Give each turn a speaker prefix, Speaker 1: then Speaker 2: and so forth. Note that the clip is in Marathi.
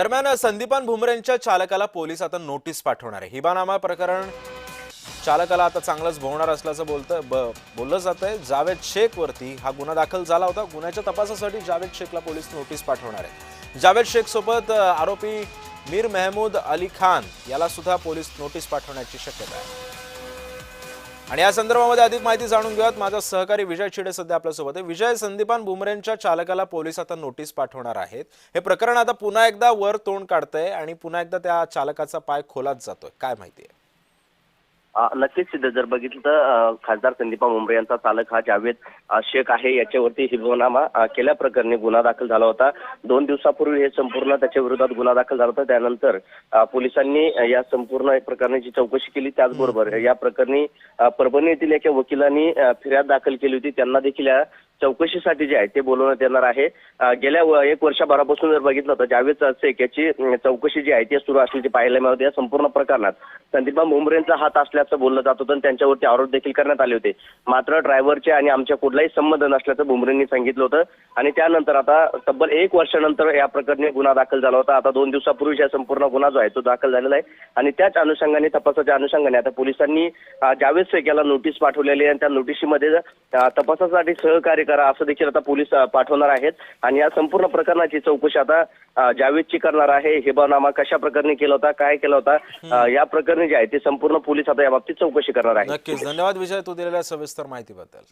Speaker 1: दरम्यान संदीपान भुमरेंच्या चालकाला पोलीस आता नोटीस पाठवणार आहे। हिबानामा प्रकरण चालकाला आता चांगलंच भोवणार असल्याचं बोललं जातंय। जावेद शेख वरती हा गुन्हा दाखल झाला होता। गुन्ह्याच्या तपासासाठी जावेद शेखला पोलीस नोटीस पाठवणार आहे। जावेद शेख सोबत आरोपी मीर महमूद अली खान याला सुद्धा पोलीस नोटीस पाठवण्याची शक्यता आहे। आणि या संदर्भामध्ये अधिक माहिती जाणून घेऊयात। माझा सहकारी विजय चिडे सध्या आपल्या सोबत आहे। विजय, संदीपान भुमरेंच्या चालकाला पोलीस आता नोटीस पाठवणार आहेत। हे प्रकरण आता पुन्हा एकदा वर तोंड काढतंय आणि पुन्हा एकदा त्या चालकाचा पाय खोलात जातोय, काय माहिती आहे?
Speaker 2: नक्कीच सिद्ध, जर बघितलं तर खासदार संदीपान भुमरे यांचा चालक हा जावेद शेख आहे। याच्यावरती हिबानामा केल्याप्रकरणी गुन्हा दाखल झाला होता। 2 दिवसापूर्वी हे संपूर्ण त्याच्या विरोधात गुन्हा दाखल झाला होता। त्यानंतर पोलिसांनी या संपूर्ण प्रकरणाची चौकशी केली। त्याचबरोबर या प्रकरणी परभणी येथील एका वकिलांनी फिर्याद दाखल केली होती। त्यांना देखील या चौकशीसाठी जे आहे ते बोलवण्यात येणार आहे। गेल्या 1 वर्षभरापासून जर बघितलं तर जावेद शेख याची चौकशी जी आहे ती सुरू असल्याचे पाहायला मिळते। या संपूर्ण प्रकरणात संदीपान भुमरेंचा हात असल्याचं बोललं जात होतं आणि त्यांच्यावरती आरोप देखील करण्यात आले होते। मात्र ड्रायव्हरचे आणि आमच्या कुठलाही संबंध नसल्याचं भुमरेंनी सांगितलं होतं आणि त्यानंतर आता तब्बल 1 वर्षानंतर या प्रकरणी गुन्हा दाखल झाला होता। आता 2 दिवसापूर्वी हा संपूर्ण गुन्हा जो आहे तो दाखल झालेला आहे आणि त्याच अनुषंगाने, तपासाच्या अनुषंगाने आता पोलिसांनी जावेद शेख याला नोटीस पाठवलेली आहे आणि त्या नोटिशीमध्ये तपासासाठी सहकार्य करा असं देखील आता पोलीस पाठवणार आहेत आणि या संपूर्ण प्रकरणाची चौकशी आता जावेदची करणार आहे। हिबानामा कशा प्रकारे केला होता, काय केला होता, या प्रकरणी जे आहे ते संपूर्ण पोलीस आता या बाबतीत चौकशी करणार आहे।
Speaker 1: नक्कीच, धन्यवाद विजय, तू दिलेल्या सविस्तर माहितीबद्दल।